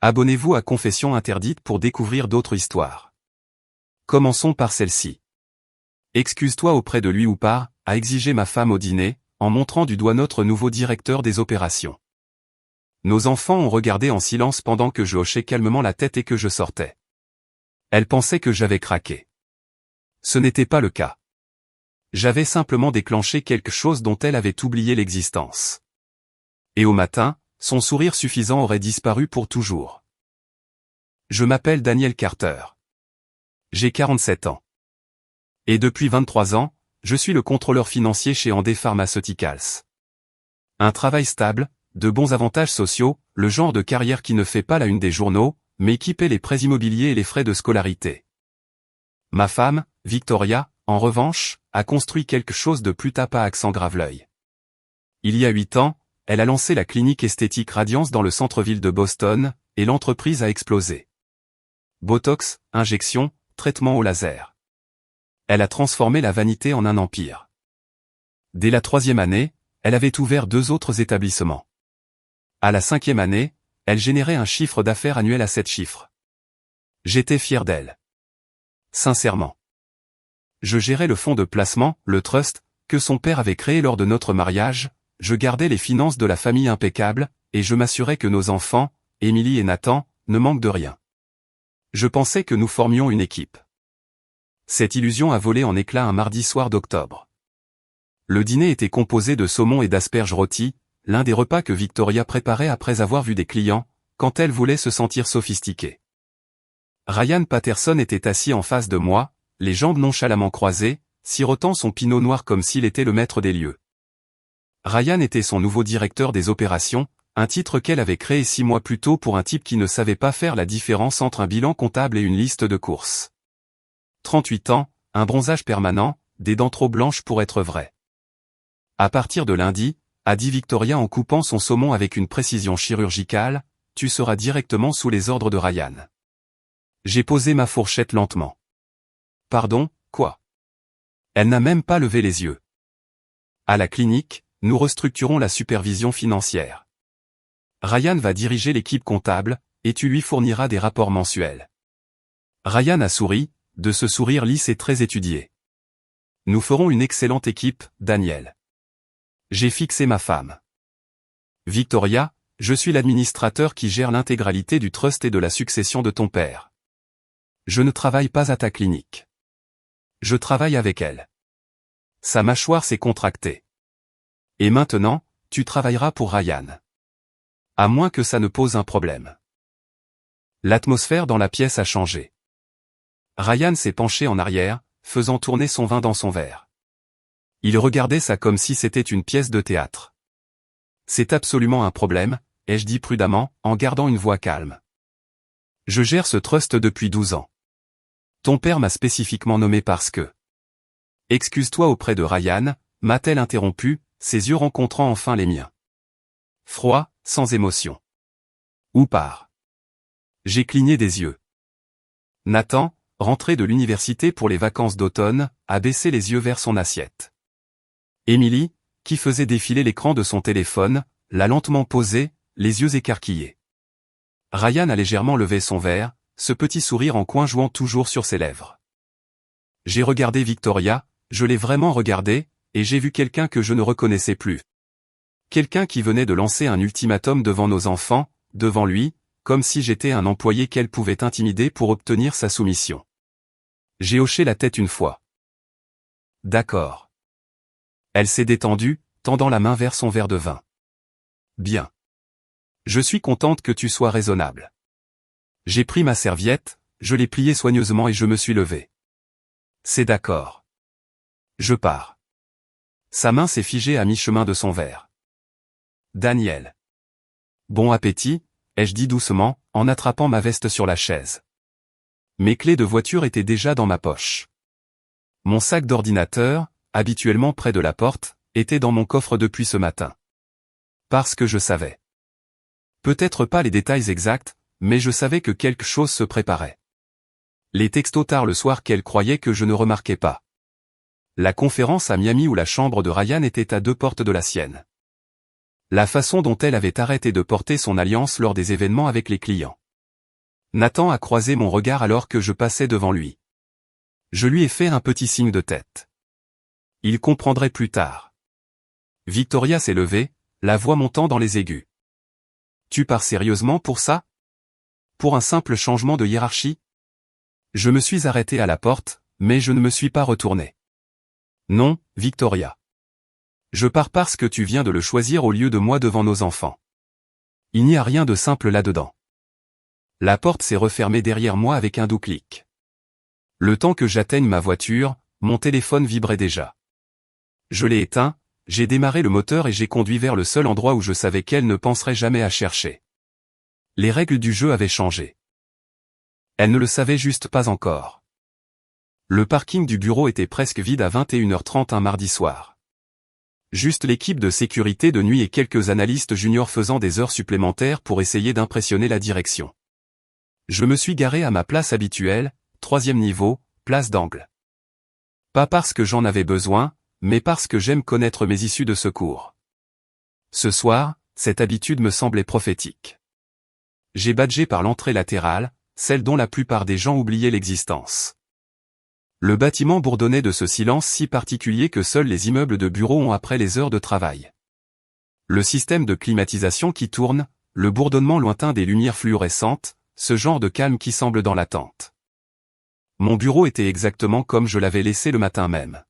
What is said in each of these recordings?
Abonnez-vous à Confessions interdites pour découvrir d'autres histoires. Commençons par celle-ci. Excuse-toi auprès de lui ou pas, a exigé ma femme au dîner, en montrant du doigt notre nouveau directeur des opérations. Nos enfants ont regardé en silence pendant que je hochais calmement la tête et que je sortais. Elle pensait que j'avais craqué. Ce n'était pas le cas. J'avais simplement déclenché quelque chose dont elle avait oublié l'existence. Et au matin, son sourire suffisant aurait disparu pour toujours. Je m'appelle Daniel Carter. J'ai 47 ans. Et depuis 23 ans, je suis le contrôleur financier chez Andé Pharmaceuticals. Un travail stable, de bons avantages sociaux, le genre de carrière qui ne fait pas la une des journaux, mais qui paie les prêts immobiliers et les frais de scolarité. Ma femme, Victoria, en revanche, a construit quelque chose de plus tape à accent grave-l'œil. Il y a 8 ans, elle a lancé la clinique esthétique Radiance dans le centre-ville de Boston, et l'entreprise a explosé. Botox, injections, traitement au laser. Elle a transformé la vanité en un empire. Dès la 3e année, elle avait ouvert 2 autres établissements. À la 5e année, elle générait un chiffre d'affaires annuel à 7 chiffres. J'étais fier d'elle. Sincèrement. Je gérais le fonds de placement, le trust, que son père avait créé lors de notre mariage, je gardais les finances de la famille impeccables, et je m'assurais que nos enfants, Émilie et Nathan, ne manquent de rien. Je pensais que nous formions une équipe. Cette illusion a volé en éclats un mardi soir d'octobre. Le dîner était composé de saumon et d'asperges rôties, l'un des repas que Victoria préparait après avoir vu des clients, quand elle voulait se sentir sophistiquée. Ryan Patterson était assis en face de moi, les jambes nonchalamment croisées, sirotant son pinot noir comme s'il était le maître des lieux. Ryan était son nouveau directeur des opérations, un titre qu'elle avait créé 6 mois plus tôt pour un type qui ne savait pas faire la différence entre un bilan comptable et une liste de courses. 38 ans, un bronzage permanent, des dents trop blanches pour être vraies. À partir de lundi, a dit Victoria en coupant son saumon avec une précision chirurgicale, tu seras directement sous les ordres de Ryan. J'ai posé ma fourchette lentement. Pardon, quoi? Elle n'a même pas levé les yeux. À la clinique, nous restructurons la supervision financière. Ryan va diriger l'équipe comptable, et tu lui fourniras des rapports mensuels. Ryan a souri, de ce sourire lisse et très étudié. Nous ferons une excellente équipe, Daniel. J'ai fixé ma femme. Victoria, je suis l'administrateur qui gère l'intégralité du trust et de la succession de ton père. Je ne travaille pas à ta clinique. Je travaille avec elle. Sa mâchoire s'est contractée. Et maintenant, tu travailleras pour Ryan. À moins que ça ne pose un problème. L'atmosphère dans la pièce a changé. Ryan s'est penché en arrière, faisant tourner son vin dans son verre. Il regardait ça comme si c'était une pièce de théâtre. C'est absolument un problème, ai-je dit prudemment, en gardant une voix calme. Je gère ce trust depuis 12 ans. Ton père m'a spécifiquement nommé parce que... Excuse-toi auprès de Ryan, m'a-t-elle interrompu, ses yeux rencontrant enfin les miens. Froid, sans émotion. Où part? J'ai cligné des yeux. Nathan, rentré de l'université pour les vacances d'automne, a baissé les yeux vers son assiette. Émilie, qui faisait défiler l'écran de son téléphone, l'a lentement posé, les yeux écarquillés. Ryan a légèrement levé son verre, ce petit sourire en coin jouant toujours sur ses lèvres. J'ai regardé Victoria, je l'ai vraiment regardée, et j'ai vu quelqu'un que je ne reconnaissais plus. Quelqu'un qui venait de lancer un ultimatum devant nos enfants, devant lui, comme si j'étais un employé qu'elle pouvait intimider pour obtenir sa soumission. J'ai hoché la tête une fois. D'accord. Elle s'est détendue, tendant la main vers son verre de vin. Bien. Je suis contente que tu sois raisonnable. J'ai pris ma serviette, je l'ai pliée soigneusement et je me suis levé. C'est d'accord. Je pars. Sa main s'est figée à mi-chemin de son verre. Daniel. Bon appétit, ai-je dit doucement, en attrapant ma veste sur la chaise. Mes clés de voiture étaient déjà dans ma poche. Mon sac d'ordinateur, habituellement près de la porte, était dans mon coffre depuis ce matin. Parce que je savais. Peut-être pas les détails exacts, mais je savais que quelque chose se préparait. Les textos tard le soir qu'elle croyait que je ne remarquais pas. La conférence à Miami où la chambre de Ryan était à 2 portes de la sienne. La façon dont elle avait arrêté de porter son alliance lors des événements avec les clients. Nathan a croisé mon regard alors que je passais devant lui. Je lui ai fait un petit signe de tête. Il comprendrait plus tard. Victoria s'est levée, la voix montant dans les aigus. Tu pars sérieusement pour ça? Pour un simple changement de hiérarchie? Je me suis arrêté à la porte, mais je ne me suis pas retourné. Non, Victoria. Je pars parce que tu viens de le choisir au lieu de moi devant nos enfants. Il n'y a rien de simple là-dedans. La porte s'est refermée derrière moi avec un doux clic. Le temps que j'atteigne ma voiture, mon téléphone vibrait déjà. Je l'ai éteint, j'ai démarré le moteur et j'ai conduit vers le seul endroit où je savais qu'elle ne penserait jamais à chercher. Les règles du jeu avaient changé. Elle ne le savait juste pas encore. Le parking du bureau était presque vide à 21h30 un mardi soir. Juste l'équipe de sécurité de nuit et quelques analystes juniors faisant des heures supplémentaires pour essayer d'impressionner la direction. Je me suis garé à ma place habituelle, 3e niveau, place d'angle. Pas parce que j'en avais besoin, mais parce que j'aime connaître mes issues de secours. Ce soir, cette habitude me semblait prophétique. J'ai badgé par l'entrée latérale, celle dont la plupart des gens oubliaient l'existence. Le bâtiment bourdonnait de ce silence si particulier que seuls les immeubles de bureaux ont après les heures de travail. Le système de climatisation qui tourne, le bourdonnement lointain des lumières fluorescentes, ce genre de calme qui semble dans l'attente. Mon bureau était exactement comme je l'avais laissé le matin même.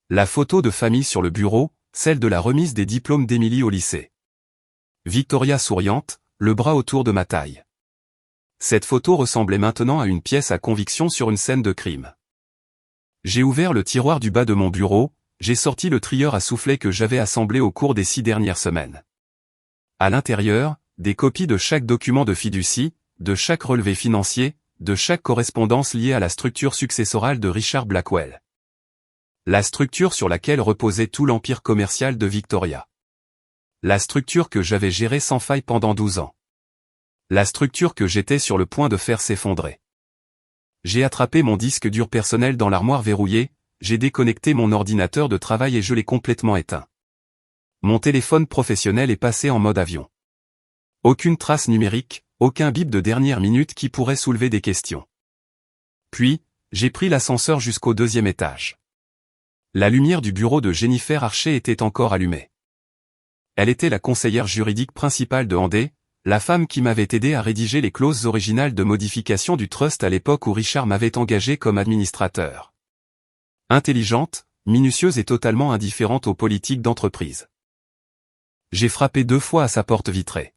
La photo de famille sur le bureau, celle de la remise des diplômes d'Émilie au lycée. Victoria souriante, le bras autour de ma taille. Cette photo ressemblait maintenant à une pièce à conviction sur une scène de crime. J'ai ouvert le tiroir du bas de mon bureau, j'ai sorti le trieur à soufflet que j'avais assemblé au cours des 6 dernières semaines. À l'intérieur, des copies de chaque document de fiducie, de chaque relevé financier, de chaque correspondance liée à la structure successorale de Richard Blackwell. La structure sur laquelle reposait tout l'empire commercial de Victoria. La structure que j'avais gérée sans faille pendant 12 ans. La structure que j'étais sur le point de faire s'effondrer. J'ai attrapé mon disque dur personnel dans l'armoire verrouillée, j'ai déconnecté mon ordinateur de travail et je l'ai complètement éteint. Mon téléphone professionnel est passé en mode avion. Aucune trace numérique, aucun bip de dernière minute qui pourrait soulever des questions. Puis, j'ai pris l'ascenseur jusqu'au 2e étage. La lumière du bureau de Jennifer Archer était encore allumée. Elle était la conseillère juridique principale de Andé, la femme qui m'avait aidé à rédiger les clauses originales de modification du trust à l'époque où Richard m'avait engagé comme administrateur. Intelligente, minutieuse et totalement indifférente aux politiques d'entreprise. J'ai frappé 2 fois à sa porte vitrée.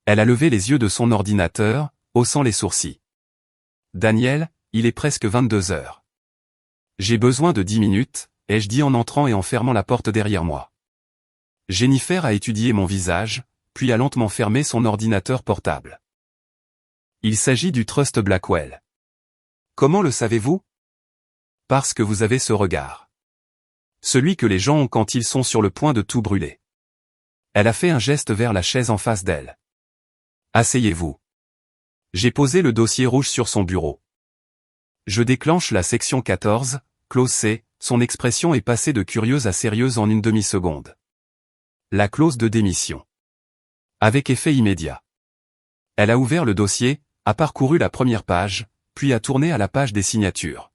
Elle a levé les yeux de son ordinateur, haussant les sourcils. Daniel, il est presque 22 heures. J'ai besoin de 10 minutes, ai-je dit en entrant et en fermant la porte derrière moi. Jennifer a étudié mon visage, puis a lentement fermé son ordinateur portable. Il s'agit du Trust Blackwell. Comment le savez-vous? Parce que vous avez ce regard. Celui que les gens ont quand ils sont sur le point de tout brûler. Elle a fait un geste vers la chaise en face d'elle. Asseyez-vous. J'ai posé le dossier rouge sur son bureau. Je déclenche la section 14, clause C, son expression est passée de curieuse à sérieuse en une demi-seconde. La clause de démission. Avec effet immédiat. Elle a ouvert le dossier, a parcouru la première page, puis a tourné à la page des signatures.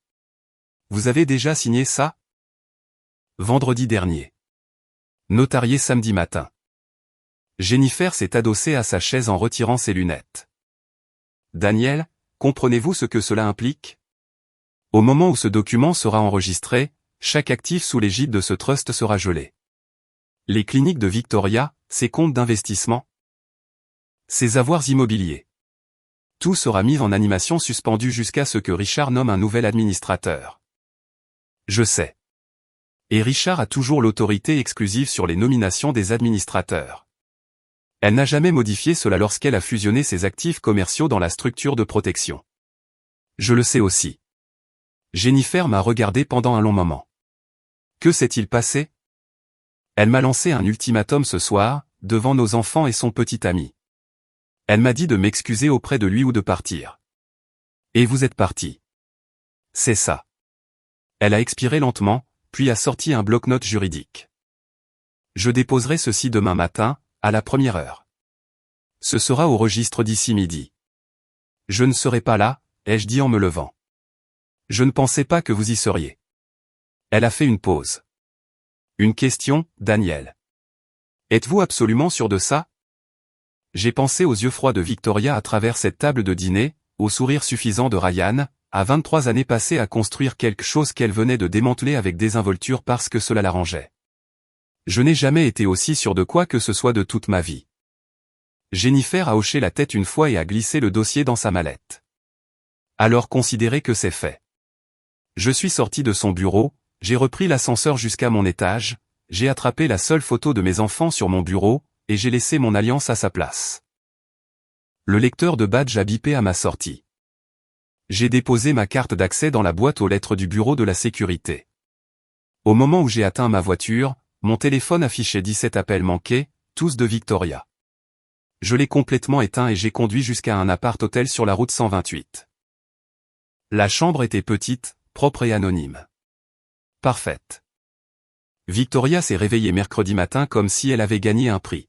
Vous avez déjà signé ça? Vendredi dernier. Notarié samedi matin. Jennifer s'est adossée à sa chaise en retirant ses lunettes. Daniel, comprenez-vous ce que cela implique? Au moment où ce document sera enregistré, chaque actif sous l'égide de ce trust sera gelé. Les cliniques de Victoria, ses comptes d'investissement, ses avoirs immobiliers. Tout sera mis en animation suspendue jusqu'à ce que Richard nomme un nouvel administrateur. Je sais. Et Richard a toujours l'autorité exclusive sur les nominations des administrateurs. Elle n'a jamais modifié cela lorsqu'elle a fusionné ses actifs commerciaux dans la structure de protection. Je le sais aussi. Jennifer m'a regardé pendant un long moment. Que s'est-il passé? Elle m'a lancé un ultimatum ce soir, devant nos enfants et son petit ami. Elle m'a dit de m'excuser auprès de lui ou de partir. Et vous êtes parti. C'est ça. Elle a expiré lentement, puis a sorti un bloc-notes juridique. Je déposerai ceci demain matin, à la 1re heure. Ce sera au registre d'ici midi. Je ne serai pas là, ai-je dit en me levant. Je ne pensais pas que vous y seriez. Elle a fait une pause. Une question, Daniel. Êtes-vous absolument sûr de ça? J'ai pensé aux yeux froids de Victoria à travers cette table de dîner, au sourire suffisant de Ryan, à 23 années passées à construire quelque chose qu'elle venait de démanteler avec désinvolture parce que cela l'arrangeait. Je n'ai jamais été aussi sûr de quoi que ce soit de toute ma vie. Jennifer a hoché la tête une fois et a glissé le dossier dans sa mallette. Alors considérez que c'est fait. Je suis sorti de son bureau, j'ai repris l'ascenseur jusqu'à mon étage, j'ai attrapé la seule photo de mes enfants sur mon bureau, et j'ai laissé mon alliance à sa place. Le lecteur de badge a bipé à ma sortie. J'ai déposé ma carte d'accès dans la boîte aux lettres du bureau de la sécurité. Au moment où j'ai atteint ma voiture, mon téléphone affichait 17 appels manqués, tous de Victoria. Je l'ai complètement éteint et j'ai conduit jusqu'à un appart-hôtel sur la route 128. La chambre était petite, propre et anonyme. Parfaite. Victoria s'est réveillée mercredi matin comme si elle avait gagné un prix.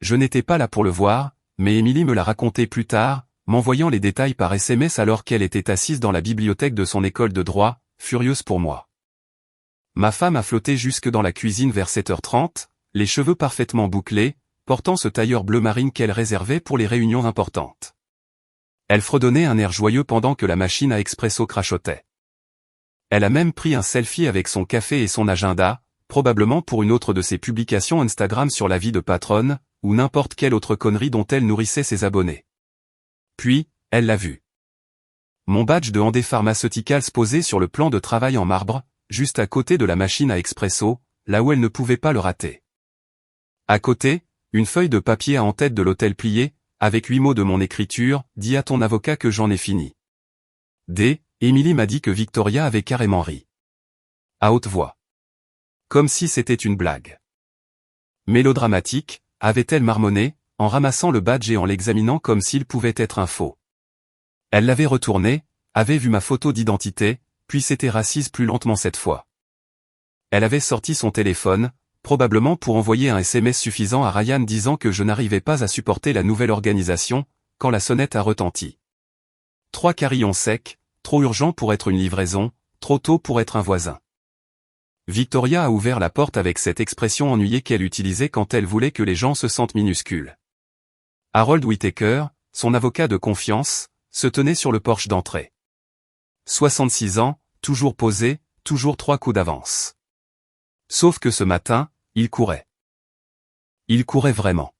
Je n'étais pas là pour le voir, mais Émilie me l'a raconté plus tard, m'envoyant les détails par SMS alors qu'elle était assise dans la bibliothèque de son école de droit, furieuse pour moi. Ma femme a flotté jusque dans la cuisine vers 7h30, les cheveux parfaitement bouclés, portant ce tailleur bleu marine qu'elle réservait pour les réunions importantes. Elle fredonnait un air joyeux pendant que la machine à expresso crachotait. Elle a même pris un selfie avec son café et son agenda, probablement pour une autre de ses publications Instagram sur la vie de patronne, ou n'importe quelle autre connerie dont elle nourrissait ses abonnés. Puis, elle l'a vu. Mon badge de Handé Pharmaceuticals posé sur le plan de travail en marbre, juste à côté de la machine à expresso, là où elle ne pouvait pas le rater. À côté, une feuille de papier à en-tête de l'hôtel plié, avec 8 mots de mon écriture, dis à ton avocat que j'en ai fini. Émilie m'a dit que Victoria avait carrément ri. À haute voix. Comme si c'était une blague. Mélodramatique, avait-elle marmonné, en ramassant le badge et en l'examinant comme s'il pouvait être un faux. Elle l'avait retourné, avait vu ma photo d'identité, puis s'était rassise plus lentement cette fois. Elle avait sorti son téléphone, probablement pour envoyer un SMS suffisant à Ryan disant que je n'arrivais pas à supporter la nouvelle organisation, quand la sonnette a retenti. 3 carillons secs, trop urgent pour être une livraison, trop tôt pour être un voisin. Victoria a ouvert la porte avec cette expression ennuyée qu'elle utilisait quand elle voulait que les gens se sentent minuscules. Harold Whittaker, son avocat de confiance, se tenait sur le porche d'entrée. 66 ans, toujours posé, toujours 3 coups d'avance. Sauf que ce matin, il courait. Il courait vraiment.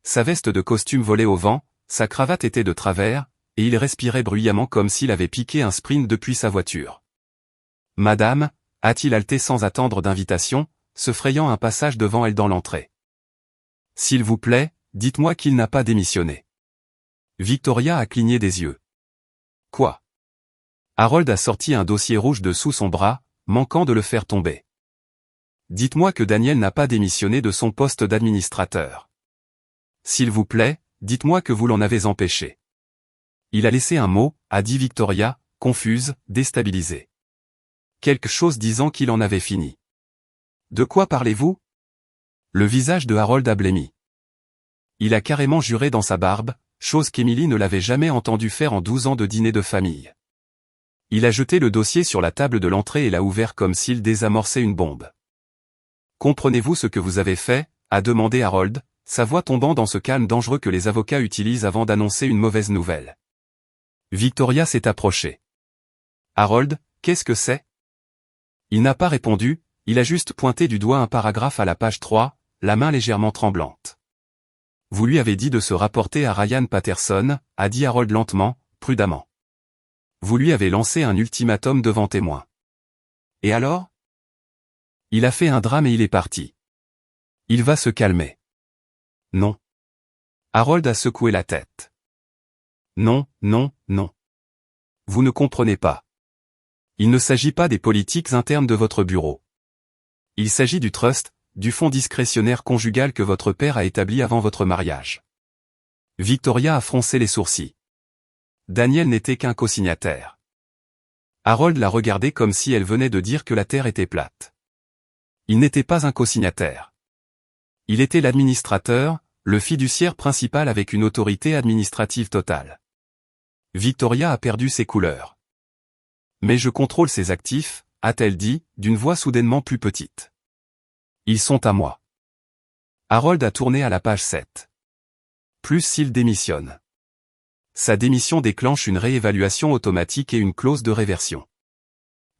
Sa veste de costume volait au vent, sa cravate était de travers, et il respirait bruyamment comme s'il avait piqué un sprint depuis sa voiture. « Madame » a-t-il haleté sans attendre d'invitation, se frayant un passage devant elle dans l'entrée. « S'il vous plaît, dites-moi qu'il n'a pas démissionné. » Victoria a cligné des yeux. « Quoi ?» Harold a sorti un dossier rouge de sous son bras, manquant de le faire tomber. « Dites-moi que Daniel n'a pas démissionné de son poste d'administrateur. S'il vous plaît, dites-moi que vous l'en avez empêché. » Il a laissé un mot, a dit Victoria, confuse, déstabilisée. Quelque chose disant qu'il en avait fini. De quoi parlez-vous? Le visage de Harold a blêmi. Il a carrément juré dans sa barbe, chose qu'Émilie ne l'avait jamais entendu faire en 12 ans de dîner de famille. Il a jeté le dossier sur la table de l'entrée et l'a ouvert comme s'il désamorçait une bombe. Comprenez-vous ce que vous avez fait? A demandé Harold, sa voix tombant dans ce calme dangereux que les avocats utilisent avant d'annoncer une mauvaise nouvelle. Victoria s'est approchée. Harold, qu'est-ce que c'est? Il n'a pas répondu, il a juste pointé du doigt un paragraphe à la page 3, la main légèrement tremblante. Vous lui avez dit de se rapporter à Ryan Patterson, a dit Harold lentement, prudemment. Vous lui avez lancé un ultimatum devant témoin. Et alors? Il a fait un drame et il est parti. Il va se calmer. Non. Harold a secoué la tête. Non, non, non. Vous ne comprenez pas. Il ne s'agit pas des politiques internes de votre bureau. Il s'agit du trust, du fonds discrétionnaire conjugal que votre père a établi avant votre mariage. Victoria a froncé les sourcils. Daniel n'était qu'un co-signataire. Harold l'a regardé comme si elle venait de dire que la terre était plate. Il n'était pas un co-signataire. Il était l'administrateur, le fiduciaire principal avec une autorité administrative totale. Victoria a perdu ses couleurs. Mais je contrôle ses actifs, a-t-elle dit, d'une voix soudainement plus petite. Ils sont à moi. Harold a tourné à la page 7. Plus s'il démissionne. Sa démission déclenche une réévaluation automatique et une clause de réversion.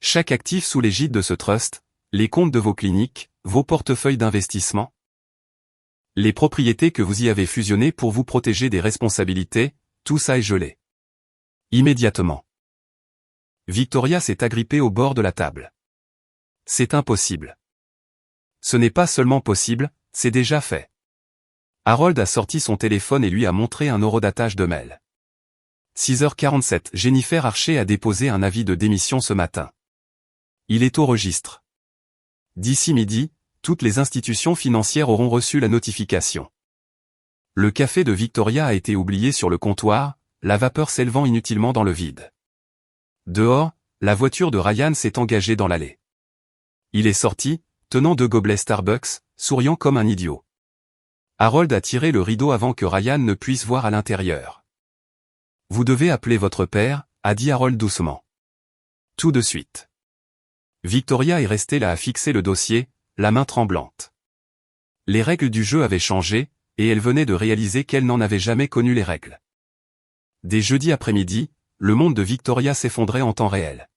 Chaque actif sous l'égide de ce trust, les comptes de vos cliniques, vos portefeuilles d'investissement, les propriétés que vous y avez fusionnées pour vous protéger des responsabilités, tout ça est gelé. Immédiatement. Victoria s'est agrippée au bord de la table. C'est impossible. Ce n'est pas seulement possible, c'est déjà fait. Harold a sorti son téléphone et lui a montré un horodatage de mail. 6h47, Jennifer Archer a déposé un avis de démission ce matin. Il est au registre. D'ici midi, toutes les institutions financières auront reçu la notification. Le café de Victoria a été oublié sur le comptoir, la vapeur s'élevant inutilement dans le vide. Dehors, la voiture de Ryan s'est engagée dans l'allée. Il est sorti, tenant 2 gobelets Starbucks, souriant comme un idiot. Harold a tiré le rideau avant que Ryan ne puisse voir à l'intérieur. « Vous devez appeler votre père », a dit Harold doucement. « Tout de suite. » Victoria est restée là à fixer le dossier, la main tremblante. Les règles du jeu avaient changé, et elle venait de réaliser qu'elle n'en avait jamais connu les règles. Dès jeudi après-midi, le monde de Victoria s'effondrait en temps réel.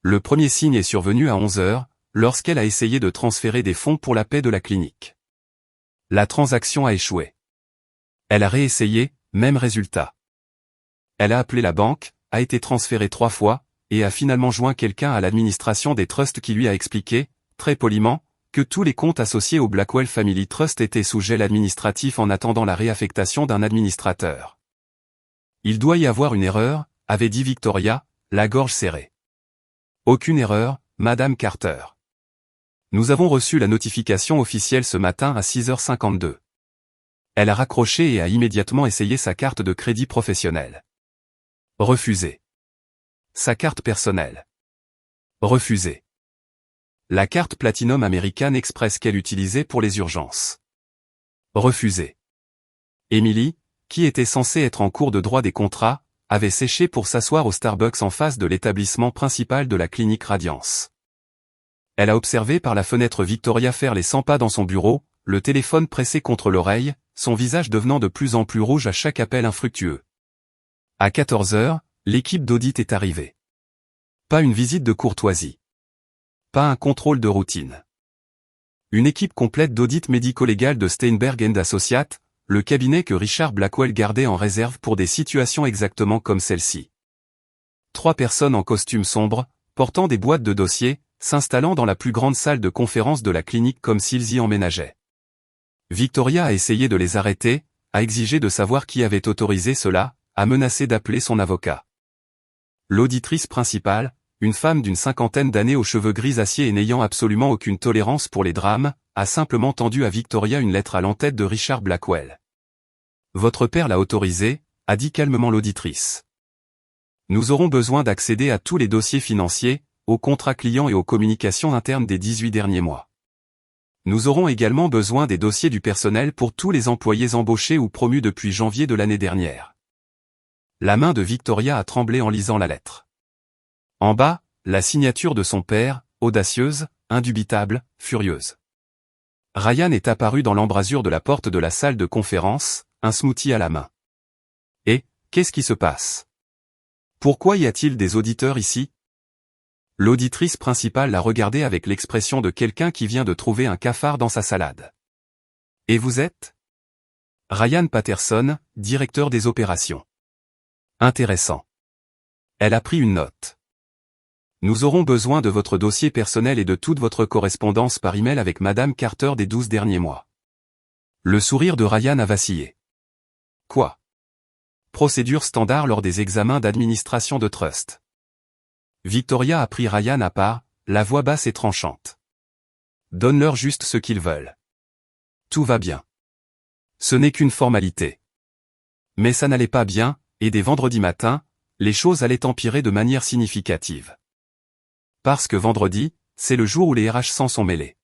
Le premier signe est survenu à 11h, lorsqu'elle a essayé de transférer des fonds pour la paix de la clinique. La transaction a échoué. Elle a réessayé, même résultat. Elle a appelé la banque, a été transférée 3 fois, et a finalement joint quelqu'un à l'administration des trusts qui lui a expliqué, très poliment, que tous les comptes associés au Blackwell Family Trust étaient sous gel administratif en attendant la réaffectation d'un administrateur. Il doit y avoir une erreur, avait dit Victoria, la gorge serrée. Aucune erreur, Madame Carter. Nous avons reçu la notification officielle ce matin à 6h52. Elle a raccroché et a immédiatement essayé sa carte de crédit professionnel. Refusé. Sa carte personnelle. Refusé. La carte Platinum American Express qu'elle utilisait pour les urgences. Refusé. Emily, qui était censée être en cours de droit des contrats, avait séché pour s'asseoir au Starbucks en face de l'établissement principal de la clinique Radiance. Elle a observé par la fenêtre Victoria faire les 100 pas dans son bureau, le téléphone pressé contre l'oreille, son visage devenant de plus en plus rouge à chaque appel infructueux. À 14h, l'équipe d'audit est arrivée. Pas une visite de courtoisie. Pas un contrôle de routine. Une équipe complète d'audit médico-légal de Steinberg & Associates, le cabinet que Richard Blackwell gardait en réserve pour des situations exactement comme celle-ci. 3 personnes en costume sombre, portant des boîtes de dossiers, s'installant dans la plus grande salle de conférence de la clinique comme s'ils y emménageaient. Victoria a essayé de les arrêter, a exigé de savoir qui avait autorisé cela, a menacé d'appeler son avocat. L'auditrice principale, une femme d'une 50aine d'années aux cheveux grisaciers et n'ayant absolument aucune tolérance pour les drames, a simplement tendu à Victoria une lettre à l'entête de Richard Blackwell. « Votre père l'a autorisé », a dit calmement l'auditrice. « Nous aurons besoin d'accéder à tous les dossiers financiers, aux contrats clients et aux communications internes des 18 derniers mois. Nous aurons également besoin des dossiers du personnel pour tous les employés embauchés ou promus depuis janvier de l'année dernière. » La main de Victoria a tremblé en lisant la lettre. En bas, la signature de son père, audacieuse, indubitable, furieuse. Ryan est apparu dans l'embrasure de la porte de la salle de conférence, un smoothie à la main. « Et, qu'est-ce qui se passe? Pourquoi y a-t-il des auditeurs ici ?» L'auditrice principale l'a regardé avec l'expression de quelqu'un qui vient de trouver un cafard dans sa salade. « Et vous êtes ?» Ryan Patterson, directeur des opérations. Intéressant. Elle a pris une note. Nous aurons besoin de votre dossier personnel et de toute votre correspondance par email avec Madame Carter des 12 derniers mois. Le sourire de Ryan a vacillé. Quoi? Procédure standard lors des examens d'administration de trust. Victoria a pris Ryan à part, la voix basse et tranchante. Donne-leur juste ce qu'ils veulent. Tout va bien. Ce n'est qu'une formalité. Mais ça n'allait pas bien, et dès vendredi matin, les choses allaient empirer de manière significative. Parce que vendredi, c'est le jour où les RH s'en sont mêlés.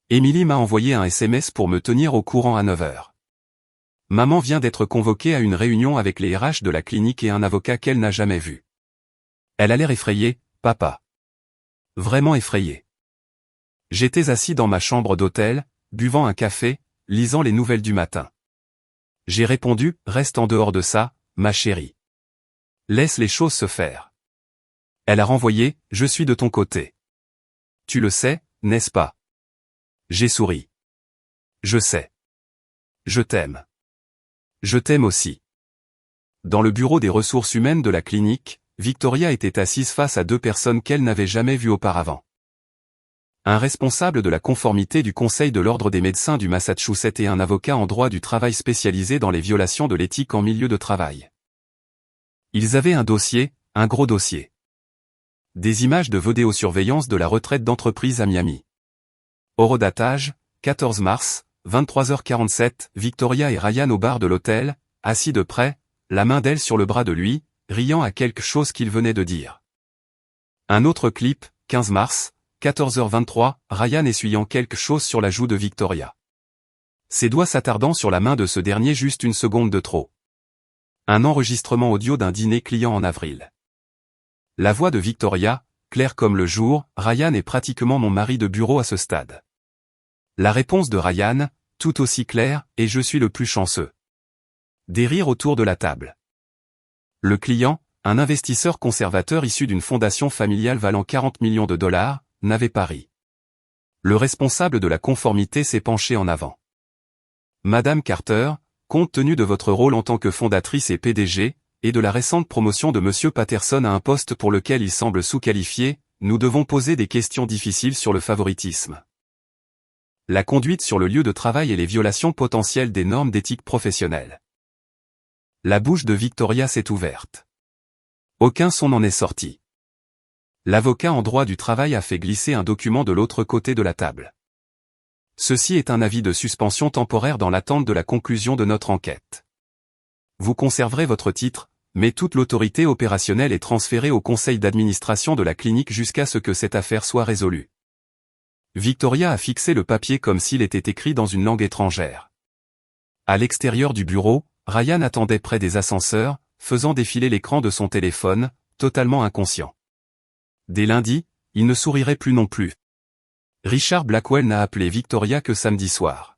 Emily m'a envoyé un SMS pour me tenir au courant à 9h. Maman vient d'être convoquée à une réunion avec les RH de la clinique et un avocat qu'elle n'a jamais vu. Elle a l'air effrayée, papa. Vraiment effrayée. J'étais assis dans ma chambre d'hôtel, buvant un café, lisant les nouvelles du matin. J'ai répondu, reste en dehors de ça, ma chérie. Laisse les choses se faire. Elle a renvoyé, je suis de ton côté. Tu le sais, n'est-ce pas? J'ai souri. Je sais. Je t'aime. Je t'aime aussi. Dans le bureau des ressources humaines de la clinique, Victoria était assise face à deux personnes qu'elle n'avait jamais vues auparavant. Un responsable de la conformité du Conseil de l'Ordre des médecins du Massachusetts et un avocat en droit du travail spécialisé dans les violations de l'éthique en milieu de travail. Ils avaient un dossier, un gros dossier. Des images de vidéosurveillance de la retraite d'entreprise à Miami. Horodatage, 14 mars, 23h47, Victoria et Ryan au bar de l'hôtel, assis de près, la main d'elle sur le bras de lui, riant à quelque chose qu'il venait de dire. Un autre clip, 15 mars, 14h23, Ryan essuyant quelque chose sur la joue de Victoria. Ses doigts s'attardant sur la main de ce dernier juste une seconde de trop. Un enregistrement audio d'un dîner client en avril. La voix de Victoria, claire comme le jour, Ryan est pratiquement mon mari de bureau à ce stade. La réponse de Ryan, tout aussi claire, et je suis le plus chanceux. Des rires autour de la table. Le client, un investisseur conservateur issu d'une fondation familiale valant 40 millions de dollars, n'avait pas ri. Le responsable de la conformité s'est penché en avant. Madame Carter, compte tenu de votre rôle en tant que fondatrice et PDG, et de la récente promotion de Monsieur Patterson à un poste pour lequel il semble sous-qualifié, nous devons poser des questions difficiles sur le favoritisme. La conduite sur le lieu de travail et les violations potentielles des normes d'éthique professionnelle. La bouche de Victoria s'est ouverte. Aucun son n'en est sorti. L'avocat en droit du travail a fait glisser un document de l'autre côté de la table. Ceci est un avis de suspension temporaire dans l'attente de la conclusion de notre enquête. Vous conserverez votre titre, mais toute l'autorité opérationnelle est transférée au conseil d'administration de la clinique jusqu'à ce que cette affaire soit résolue. Victoria a fixé le papier comme s'il était écrit dans une langue étrangère. À l'extérieur du bureau, Ryan attendait près des ascenseurs, faisant défiler l'écran de son téléphone, totalement inconscient. Dès lundi, il ne sourirait plus non plus. Richard Blackwell n'a appelé Victoria que samedi soir.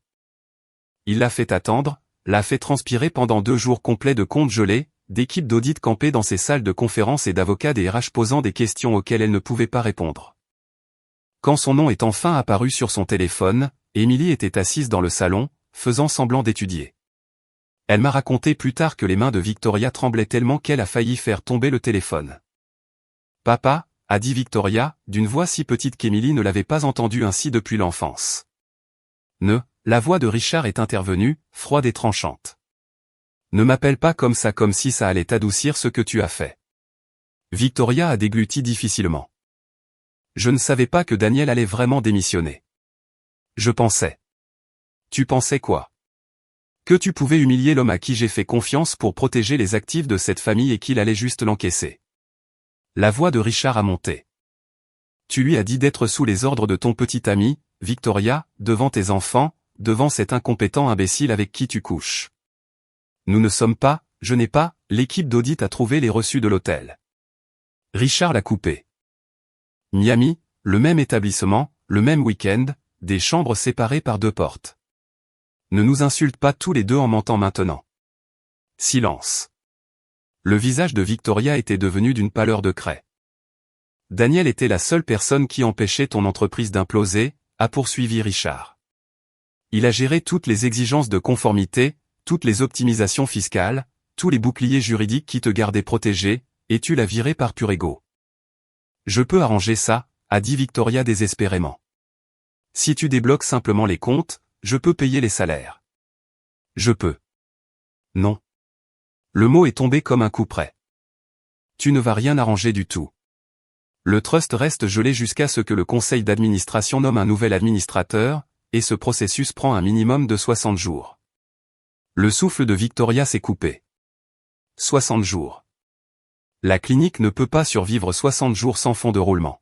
Il l'a fait attendre, l'a fait transpirer pendant 2 jours complets de comptes gelés, d'équipes d'audit campées dans ses salles de conférences et d'avocats des RH posant des questions auxquelles elle ne pouvait pas répondre. Quand son nom est enfin apparu sur son téléphone, Emily était assise dans le salon, faisant semblant d'étudier. Elle m'a raconté plus tard que les mains de Victoria tremblaient tellement qu'elle a failli faire tomber le téléphone. « Papa », a dit Victoria, d'une voix si petite qu'Emily ne l'avait pas entendue ainsi depuis l'enfance. La voix de Richard est intervenue, froide et tranchante. Ne m'appelle pas comme si ça allait adoucir ce que tu as fait. Victoria a dégluti difficilement. Je ne savais pas que Daniel allait vraiment démissionner. Je pensais. Tu pensais quoi? Que tu pouvais humilier l'homme à qui j'ai fait confiance pour protéger les actifs de cette famille et qu'il allait juste l'encaisser. La voix de Richard a monté. Tu lui as dit d'être sous les ordres de ton petit ami, Victoria, devant tes enfants, devant cet incompétent imbécile avec qui tu couches. Nous ne sommes pas, je n'ai pas, l'équipe d'audit a trouvé les reçus de l'hôtel. Richard l'a coupé. Miami, le même établissement, le même week-end, des chambres séparées par 2 portes. Ne nous insulte pas tous les deux en mentant maintenant. Silence. Le visage de Victoria était devenu d'une pâleur de craie. Daniel était la seule personne qui empêchait ton entreprise d'imploser, a poursuivi Richard. Il a géré toutes les exigences de conformité, toutes les optimisations fiscales, tous les boucliers juridiques qui te gardaient protégé, et tu l'as viré par pur ego. Je peux arranger ça, a dit Victoria désespérément. Si tu débloques simplement les comptes, je peux payer les salaires. Je peux. Non. Le mot est tombé comme un coup près. Tu ne vas rien arranger du tout. Le trust reste gelé jusqu'à ce que le conseil d'administration nomme un nouvel administrateur, et ce processus prend un minimum de 60 jours. Le souffle de Victoria s'est coupé. 60 jours. La clinique ne peut pas survivre 60 jours sans fonds de roulement.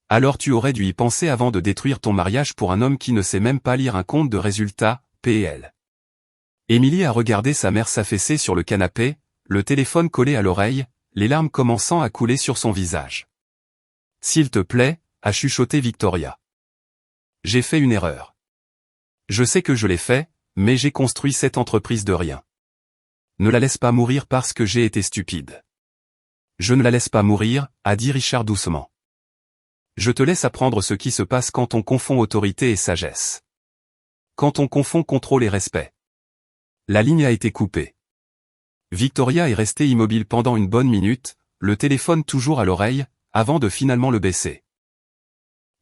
Alors tu aurais dû y penser avant de détruire ton mariage pour un homme qui ne sait même pas lire un compte de résultats, PL. Émilie a regardé sa mère s'affaisser sur le canapé, le téléphone collé à l'oreille, les larmes commençant à couler sur son visage. « S'il te plaît », a chuchoté Victoria. « J'ai fait une erreur. Je sais que je l'ai fait, mais j'ai construit cette entreprise de rien. Ne la laisse pas mourir parce que j'ai été stupide. » « Je ne la laisse pas mourir », a dit Richard doucement. « Je te laisse apprendre ce qui se passe quand on confond autorité et sagesse. Quand on confond contrôle et respect. » La ligne a été coupée. Victoria est restée immobile pendant une bonne minute, le téléphone toujours à l'oreille, avant de finalement le baisser.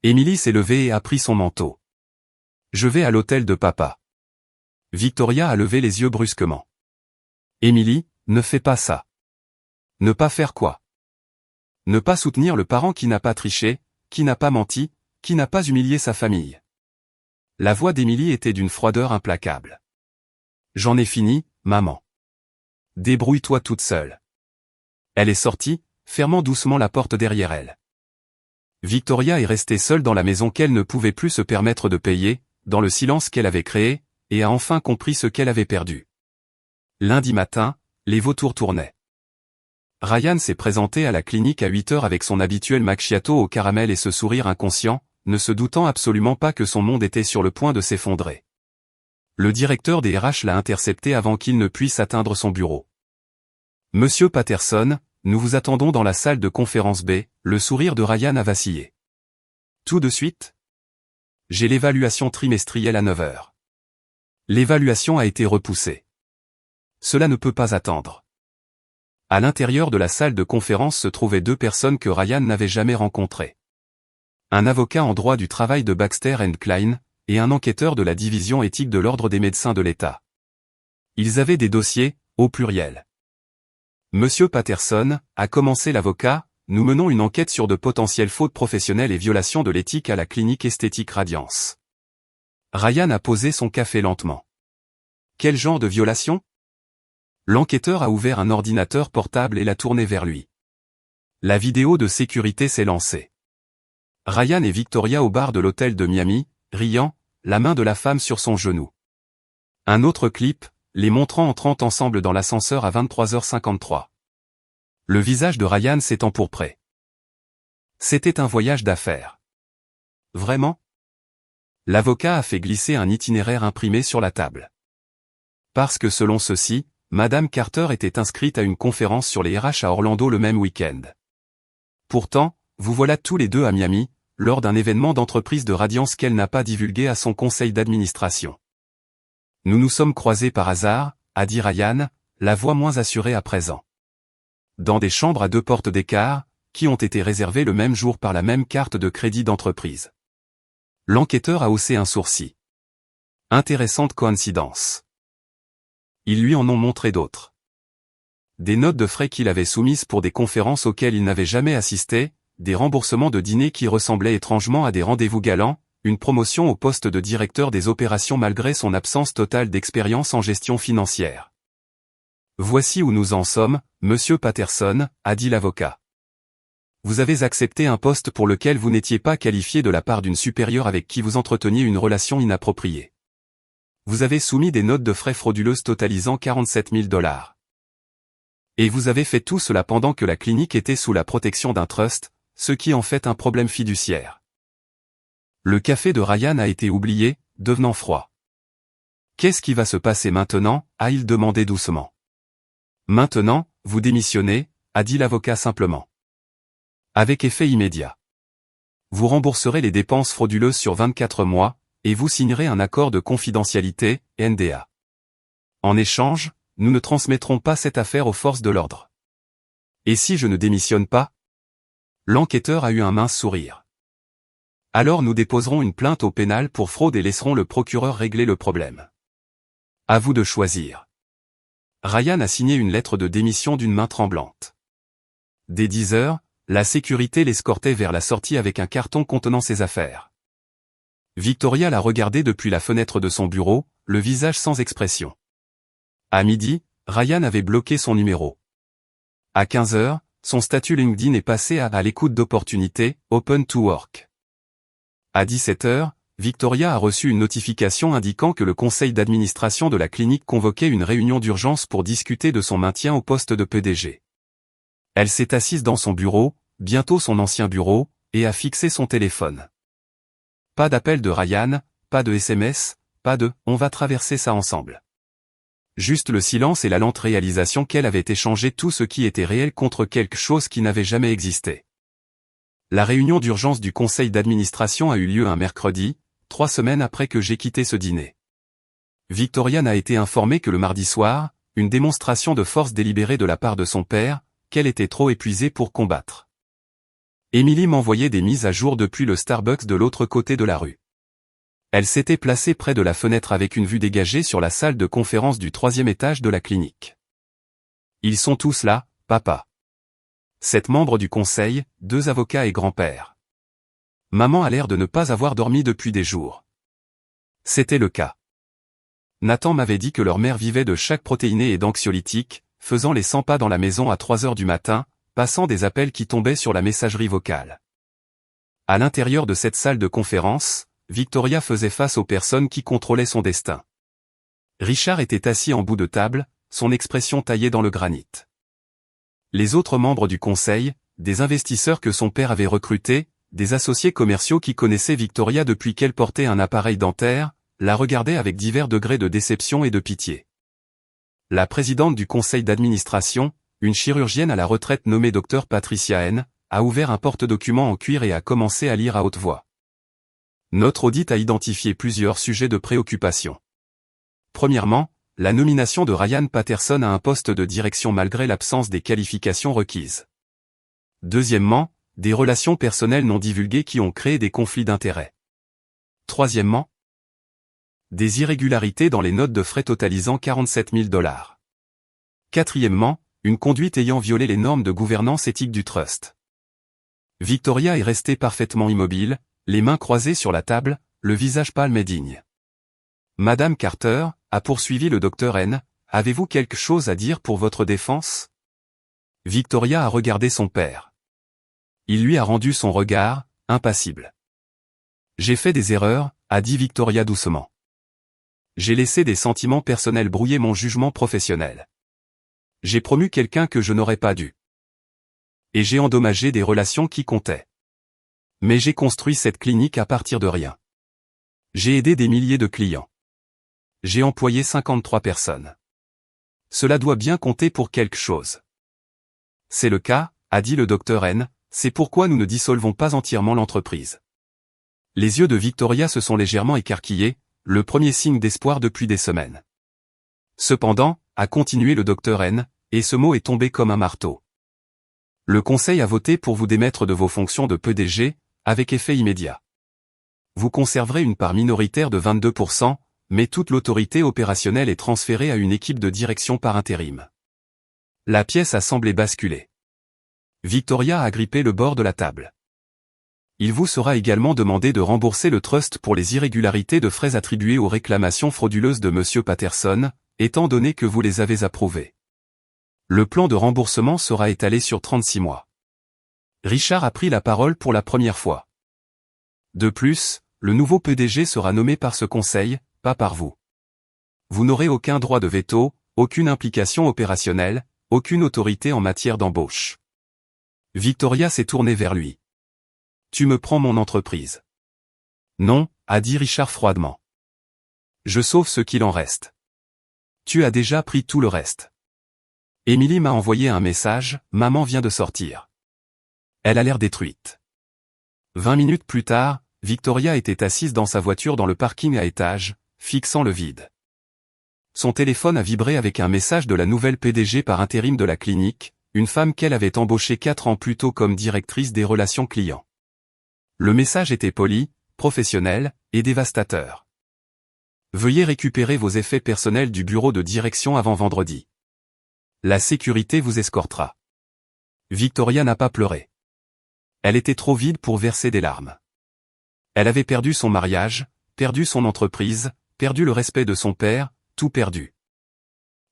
Émilie s'est levée et a pris son manteau. « Je vais à l'hôtel de papa. » Victoria a levé les yeux brusquement. « Émilie, ne fais pas ça. » Ne pas faire quoi? Ne pas soutenir le parent qui n'a pas triché, qui n'a pas menti, qui n'a pas humilié sa famille. La voix d'Émilie était d'une froideur implacable. J'en ai fini, maman. Débrouille-toi toute seule. Elle est sortie, fermant doucement la porte derrière elle. Victoria est restée seule dans la maison qu'elle ne pouvait plus se permettre de payer, dans le silence qu'elle avait créé, et a enfin compris ce qu'elle avait perdu. Lundi matin, les vautours tournaient. Ryan s'est présenté à la clinique à 8 heures avec son habituel macchiato au caramel et ce sourire inconscient, ne se doutant absolument pas que son monde était sur le point de s'effondrer. Le directeur des RH l'a intercepté avant qu'il ne puisse atteindre son bureau. « Monsieur Patterson, nous vous attendons dans la salle de conférence B », le sourire de Ryan a vacillé. « Tout de suite ? J'ai l'évaluation trimestrielle à 9 heures. » L'évaluation a été repoussée. Cela ne peut pas attendre. À l'intérieur de la salle de conférence se trouvaient deux personnes que Ryan n'avait jamais rencontrées. Un avocat en droit du travail de Baxter & Klein, et un enquêteur de la division éthique de l'Ordre des médecins de l'État. Ils avaient des dossiers, au pluriel. « Monsieur Patterson, » a commencé l'avocat, « nous menons une enquête sur de potentielles fautes professionnelles et violations de l'éthique à la clinique esthétique Radiance. » Ryan a posé son café lentement. « Quel genre de violation ? » L'enquêteur a ouvert un ordinateur portable et l'a tourné vers lui. La vidéo de sécurité s'est lancée. Ryan et Victoria au bar de l'hôtel de Miami, riant, la main de la femme sur son genou. Un autre clip, les montrant entrant ensemble dans l'ascenseur à 23h53. Le visage de Ryan s'est empourpré. C'était un voyage d'affaires. Vraiment ? L'avocat a fait glisser un itinéraire imprimé sur la table. Parce que selon ceci, Madame Carter était inscrite à une conférence sur les RH à Orlando le même week-end. Pourtant, vous voilà tous les deux à Miami, lors d'un événement d'entreprise de Radiance qu'elle n'a pas divulgué à son conseil d'administration. Nous nous sommes croisés par hasard, a dit Ryan, la voix moins assurée à présent. Dans des chambres à 2 portes d'écart, qui ont été réservées le même jour par la même carte de crédit d'entreprise. L'enquêteur a haussé un sourcil. Intéressante coïncidence. Ils lui en ont montré d'autres. Des notes de frais qu'il avait soumises pour des conférences auxquelles il n'avait jamais assisté, des remboursements de dîners qui ressemblaient étrangement à des rendez-vous galants, une promotion au poste de directeur des opérations malgré son absence totale d'expérience en gestion financière. « Voici où nous en sommes, monsieur Patterson », a dit l'avocat. « Vous avez accepté un poste pour lequel vous n'étiez pas qualifié de la part d'une supérieure avec qui vous entreteniez une relation inappropriée. Vous avez soumis des notes de frais frauduleuses totalisant 47 000 $. Et vous avez fait tout cela pendant que la clinique était sous la protection d'un trust, ce qui en fait un problème fiduciaire. » Le café de Ryan a été oublié, devenant froid. « Qu'est-ce qui va se passer maintenant ?» a-t-il demandé doucement. « Maintenant, vous démissionnez », a dit l'avocat simplement. « Avec effet immédiat. Vous rembourserez les dépenses frauduleuses sur 24 mois, et vous signerez un accord de confidentialité, NDA. En échange, nous ne transmettrons pas cette affaire aux forces de l'ordre. Et si je ne démissionne pas ? L'enquêteur a eu un mince sourire. Alors nous déposerons une plainte au pénal pour fraude et laisserons le procureur régler le problème. À vous de choisir. Ryan a signé une lettre de démission d'une main tremblante. Dès 10 heures, la sécurité l'escortait vers la sortie avec un carton contenant ses affaires. Victoria l'a regardé depuis la fenêtre de son bureau, le visage sans expression. À midi, Ryan avait bloqué son numéro. À 15 heures, son statut LinkedIn est passé à l'écoute d'opportunités, Open to Work. À 17 heures, Victoria a reçu une notification indiquant que le conseil d'administration de la clinique convoquait une réunion d'urgence pour discuter de son maintien au poste de PDG. Elle s'est assise dans son bureau, bientôt son ancien bureau, et a fixé son téléphone. Pas d'appel de Ryan, pas de SMS, pas de « on va traverser ça ensemble ». Juste le silence et la lente réalisation qu'elle avait échangé tout ce qui était réel contre quelque chose qui n'avait jamais existé. La réunion d'urgence du conseil d'administration a eu lieu un mercredi, 3 semaines après que j'ai quitté ce dîner. Victoria n'a été informée que le mardi soir, une démonstration de force délibérée de la part de son père, qu'elle était trop épuisée pour combattre. Emily m'envoyait des mises à jour depuis le Starbucks de l'autre côté de la rue. Elle s'était placée près de la fenêtre avec une vue dégagée sur la salle de conférence du 3e étage de la clinique. Ils sont tous là, papa. 7 membres du conseil, 2 avocats et grand-père. Maman a l'air de ne pas avoir dormi depuis des jours. C'était le cas. Nathan m'avait dit que leur mère vivait de chaque protéiné et d'anxiolytiques, faisant les 100 pas dans la maison à 3 heures du matin, passant des appels qui tombaient sur la messagerie vocale. À l'intérieur de cette salle de conférence, Victoria faisait face aux personnes qui contrôlaient son destin. Richard était assis en bout de table, son expression taillée dans le granit. Les autres membres du conseil, des investisseurs que son père avait recrutés, des associés commerciaux qui connaissaient Victoria depuis qu'elle portait un appareil dentaire, la regardaient avec divers degrés de déception et de pitié. La présidente du conseil d'administration, une chirurgienne à la retraite nommée Dr Patricia N., a ouvert un porte-document en cuir et a commencé à lire à haute voix. Notre audit a identifié plusieurs sujets de préoccupation. Premièrement, la nomination de Ryan Patterson à un poste de direction malgré l'absence des qualifications requises. Deuxièmement, des relations personnelles non divulguées qui ont créé des conflits d'intérêts. Troisièmement, des irrégularités dans les notes de frais totalisant 47 000 $. Quatrièmement, une conduite ayant violé les normes de gouvernance éthique du trust. Victoria est restée parfaitement immobile, les mains croisées sur la table, le visage pâle mais digne. Madame Carter, a poursuivi le docteur N, avez-vous quelque chose à dire pour votre défense? Victoria a regardé son père. Il lui a rendu son regard, impassible. J'ai fait des erreurs, a dit Victoria doucement. J'ai laissé des sentiments personnels brouiller mon jugement professionnel. J'ai promu quelqu'un que je n'aurais pas dû. Et j'ai endommagé des relations qui comptaient. Mais j'ai construit cette clinique à partir de rien. J'ai aidé des milliers de clients. J'ai employé 53 personnes. Cela doit bien compter pour quelque chose. C'est le cas, a dit le docteur N, c'est pourquoi nous ne dissolvons pas entièrement l'entreprise. Les yeux de Victoria se sont légèrement écarquillés, le premier signe d'espoir depuis des semaines. Cependant, a continué le docteur N, et ce mot est tombé comme un marteau. Le conseil a voté pour vous démettre de vos fonctions de PDG, avec effet immédiat. Vous conserverez une part minoritaire de 22%, mais toute l'autorité opérationnelle est transférée à une équipe de direction par intérim. La pièce a semblé basculer. Victoria a grippé le bord de la table. Il vous sera également demandé de rembourser le trust pour les irrégularités de frais attribuées aux réclamations frauduleuses de M. Patterson, étant donné que vous les avez approuvées. Le plan de remboursement sera étalé sur 36 mois. Richard a pris la parole pour la première fois. De plus, le nouveau PDG sera nommé par ce conseil, pas par vous. Vous n'aurez aucun droit de veto, aucune implication opérationnelle, aucune autorité en matière d'embauche. Victoria s'est tournée vers lui. Tu me prends mon entreprise. Non, a dit Richard froidement. Je sauve ce qu'il en reste. Tu as déjà pris tout le reste. Emily m'a envoyé un message, maman vient de sortir. Elle a l'air détruite. 20 minutes plus tard, Victoria était assise dans sa voiture dans le parking à étage, fixant le vide. Son téléphone a vibré avec un message de la nouvelle PDG par intérim de la clinique, une femme qu'elle avait embauchée 4 ans plus tôt comme directrice des relations clients. Le message était poli, professionnel, et dévastateur. Veuillez récupérer vos effets personnels du bureau de direction avant vendredi. La sécurité vous escortera. Victoria n'a pas pleuré. Elle était trop vide pour verser des larmes. Elle avait perdu son mariage, perdu son entreprise, perdu le respect de son père, tout perdu.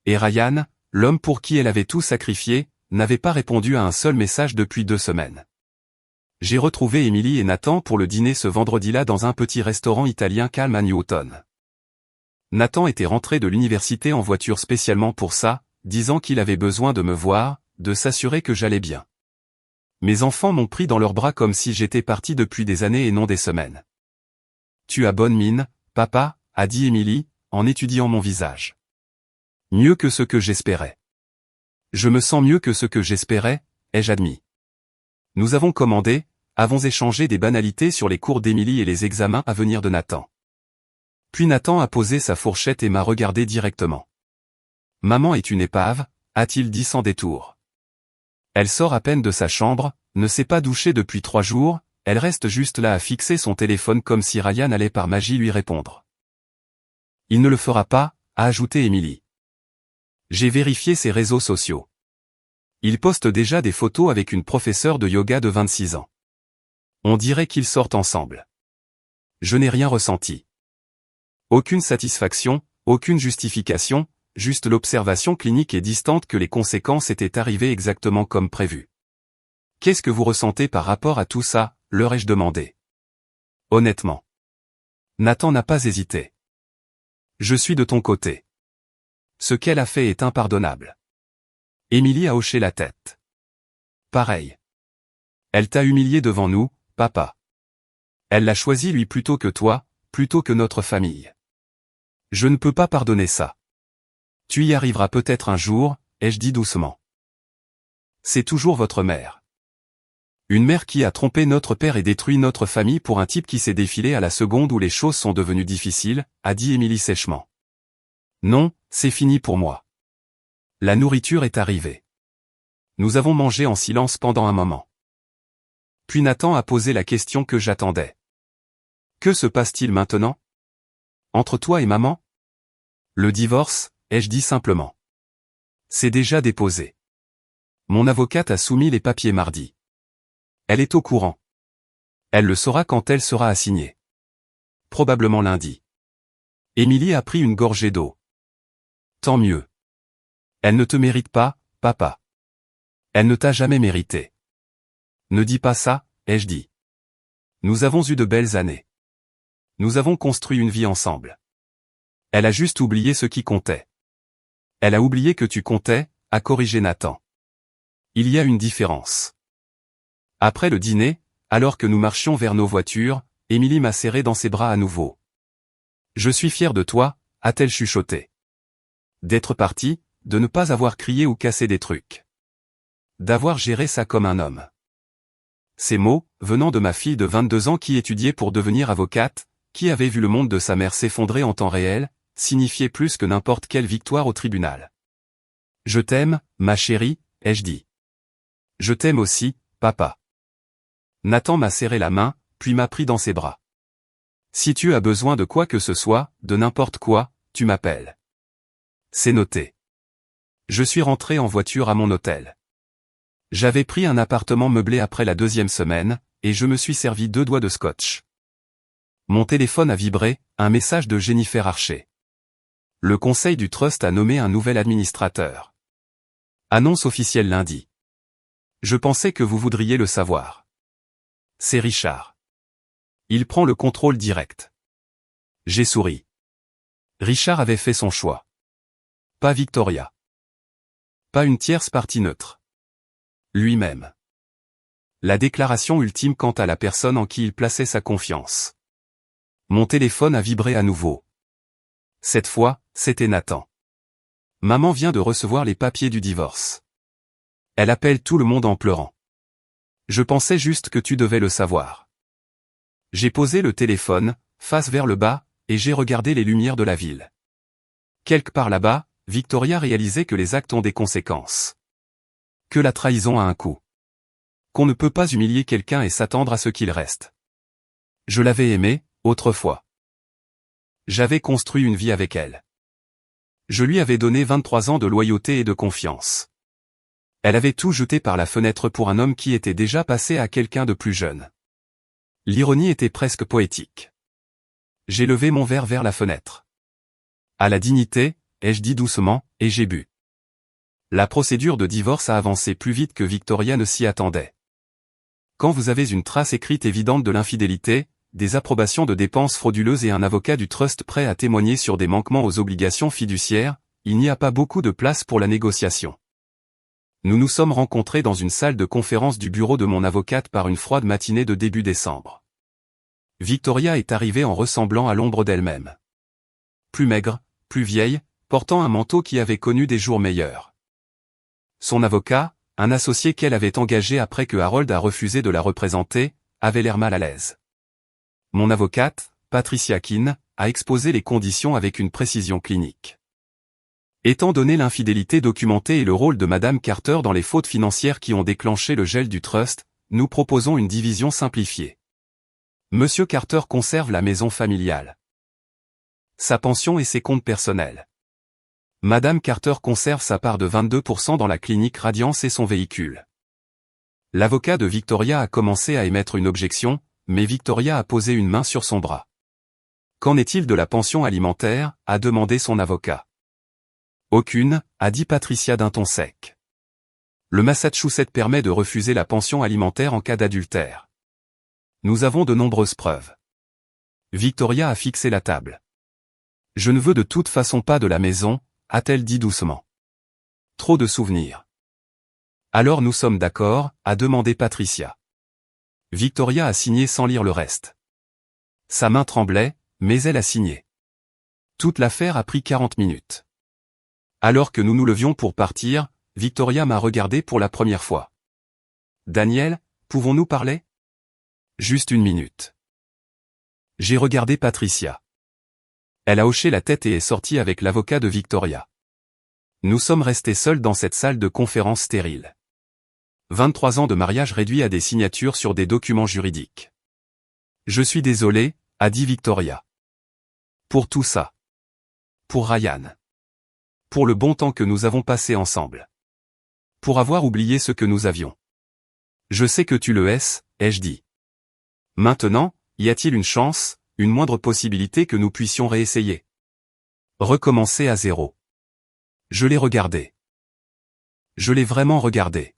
Et Ryan, l'homme pour qui elle avait tout sacrifié, n'avait pas répondu à un seul message depuis 2 semaines. J'ai retrouvé Émilie et Nathan pour le dîner ce vendredi-là dans un petit restaurant italien calme à Newton. Nathan était rentré de l'université en voiture spécialement pour ça, disant qu'il avait besoin de me voir, de s'assurer que j'allais bien. Mes enfants m'ont pris dans leurs bras comme si j'étais parti depuis des années et non des semaines. « Tu as bonne mine, papa », a dit Émilie, en étudiant mon visage. « Mieux que ce que j'espérais. »« Je me sens mieux que ce que j'espérais, ai-je admis. » Nous avons commandé, avons échangé des banalités sur les cours d'Émilie et les examens à venir de Nathan. Puis Nathan a posé sa fourchette et m'a regardé directement. « Maman est une épave », a-t-il dit sans détour. Elle sort à peine de sa chambre, ne s'est pas douchée depuis 3 jours, elle reste juste là à fixer son téléphone comme si Ryan allait par magie lui répondre. « Il ne le fera pas », a ajouté Émilie. J'ai vérifié ses réseaux sociaux. Il poste déjà des photos avec une professeure de yoga de 26 ans. On dirait qu'ils sortent ensemble. Je n'ai rien ressenti. Aucune satisfaction, aucune justification, juste l'observation clinique et distante que les conséquences étaient arrivées exactement comme prévu. Qu'est-ce que vous ressentez par rapport à tout ça, leur ai-je demandé. Honnêtement. Nathan n'a pas hésité. Je suis de ton côté. Ce qu'elle a fait est impardonnable. Émilie a hoché la tête. Pareil. Elle t'a humilié devant nous, papa. Elle l'a choisi lui plutôt que toi, plutôt que notre famille. Je ne peux pas pardonner ça. Tu y arriveras peut-être un jour, ai-je dit doucement. C'est toujours votre mère. Une mère qui a trompé notre père et détruit notre famille pour un type qui s'est défilé à la seconde où les choses sont devenues difficiles, a dit Émilie sèchement. Non, c'est fini pour moi. La nourriture est arrivée. Nous avons mangé en silence pendant un moment. Puis Nathan a posé la question que j'attendais. Que se passe-t-il maintenant? Entre toi et maman? Le divorce, ai-je dit simplement. C'est déjà déposé. Mon avocate a soumis les papiers mardi. Elle est au courant. Elle le saura quand elle sera assignée. Probablement lundi. Émilie a pris une gorgée d'eau. Tant mieux. Elle ne te mérite pas, papa. Elle ne t'a jamais mérité. Ne dis pas ça, ai-je dit. Nous avons eu de belles années. Nous avons construit une vie ensemble. Elle a juste oublié ce qui comptait. Elle a oublié que tu comptais, a corrigé Nathan. Il y a une différence. Après le dîner, alors que nous marchions vers nos voitures, Émilie m'a serré dans ses bras à nouveau. Je suis fière de toi, a-t-elle chuchoté. D'être partie, de ne pas avoir crié ou cassé des trucs. D'avoir géré ça comme un homme. Ces mots, venant de ma fille de 22 ans qui étudiait pour devenir avocate, qui avait vu le monde de sa mère s'effondrer en temps réel, signifiaient plus que n'importe quelle victoire au tribunal. Je t'aime, ma chérie, ai-je dit. Je t'aime aussi, papa. Nathan m'a serré la main, puis m'a pris dans ses bras. Si tu as besoin de quoi que ce soit, de n'importe quoi, tu m'appelles. C'est noté. Je suis rentré en voiture à mon hôtel. J'avais pris un appartement meublé après la 2e semaine, et je me suis servi 2 doigts de scotch. Mon téléphone a vibré, un message de Jennifer Archer. Le conseil du trust a nommé un nouvel administrateur. Annonce officielle lundi. Je pensais que vous voudriez le savoir. C'est Richard. Il prend le contrôle direct. J'ai souri. Richard avait fait son choix. Pas Victoria. Pas une tierce partie neutre. Lui-même. La déclaration ultime quant à la personne en qui il plaçait sa confiance. Mon téléphone a vibré à nouveau. Cette fois, c'était Nathan. Maman vient de recevoir les papiers du divorce. Elle appelle tout le monde en pleurant. Je pensais juste que tu devais le savoir. J'ai posé le téléphone, face vers le bas, et j'ai regardé les lumières de la ville. Quelque part là-bas, Victoria réalisait que les actes ont des conséquences. Que la trahison a un coût. Qu'on ne peut pas humilier quelqu'un et s'attendre à ce qu'il reste. Je l'avais aimée, autrefois. J'avais construit une vie avec elle. Je lui avais donné 23 ans de loyauté et de confiance. Elle avait tout jeté par la fenêtre pour un homme qui était déjà passé à quelqu'un de plus jeune. L'ironie était presque poétique. J'ai levé mon verre vers la fenêtre. À la dignité, ai-je dit doucement, et j'ai bu. La procédure de divorce a avancé plus vite que Victoria ne s'y attendait. Quand vous avez une trace écrite évidente de l'infidélité, des approbations de dépenses frauduleuses et un avocat du trust prêt à témoigner sur des manquements aux obligations fiduciaires, il n'y a pas beaucoup de place pour la négociation. Nous nous sommes rencontrés dans une salle de conférence du bureau de mon avocate par une froide matinée de début décembre. Victoria est arrivée en ressemblant à l'ombre d'elle-même. Plus maigre, plus vieille, portant un manteau qui avait connu des jours meilleurs. Son avocat, un associé qu'elle avait engagé après que Harold a refusé de la représenter, avait l'air mal à l'aise. Mon avocate, Patricia Keane, a exposé les conditions avec une précision clinique. Étant donné l'infidélité documentée et le rôle de Madame Carter dans les fautes financières qui ont déclenché le gel du trust, nous proposons une division simplifiée. Monsieur Carter conserve la maison familiale, sa pension et ses comptes personnels. Madame Carter conserve sa part de 22% dans la clinique Radiance et son véhicule. L'avocat de Victoria a commencé à émettre une objection, mais Victoria a posé une main sur son bras. Qu'en est-il de la pension alimentaire, a demandé son avocat. Aucune, a dit Patricia d'un ton sec. Le Massachusetts permet de refuser la pension alimentaire en cas d'adultère. Nous avons de nombreuses preuves. Victoria a fixé la table. Je ne veux de toute façon pas de la maison, a-t-elle dit doucement. Trop de souvenirs. Alors nous sommes d'accord, a demandé Patricia. Victoria a signé sans lire le reste. Sa main tremblait, mais elle a signé. Toute l'affaire a pris 40 minutes. Alors que nous nous levions pour partir, Victoria m'a regardé pour la première fois. Daniel, pouvons-nous parler ? Juste une minute. J'ai regardé Patricia. Elle a hoché la tête et est sortie avec l'avocat de Victoria. Nous sommes restés seuls dans cette salle de conférence stérile. 23 ans de mariage réduits à des signatures sur des documents juridiques. Je suis désolé, a dit Victoria. Pour tout ça. Pour Ryan. Pour le bon temps que nous avons passé ensemble. Pour avoir oublié ce que nous avions. Je sais que tu le hais, ai-je dit. Maintenant, y a-t-il une chance, une moindre possibilité que nous puissions réessayer ? Recommencer à zéro. Je l'ai regardé. Je l'ai vraiment regardé.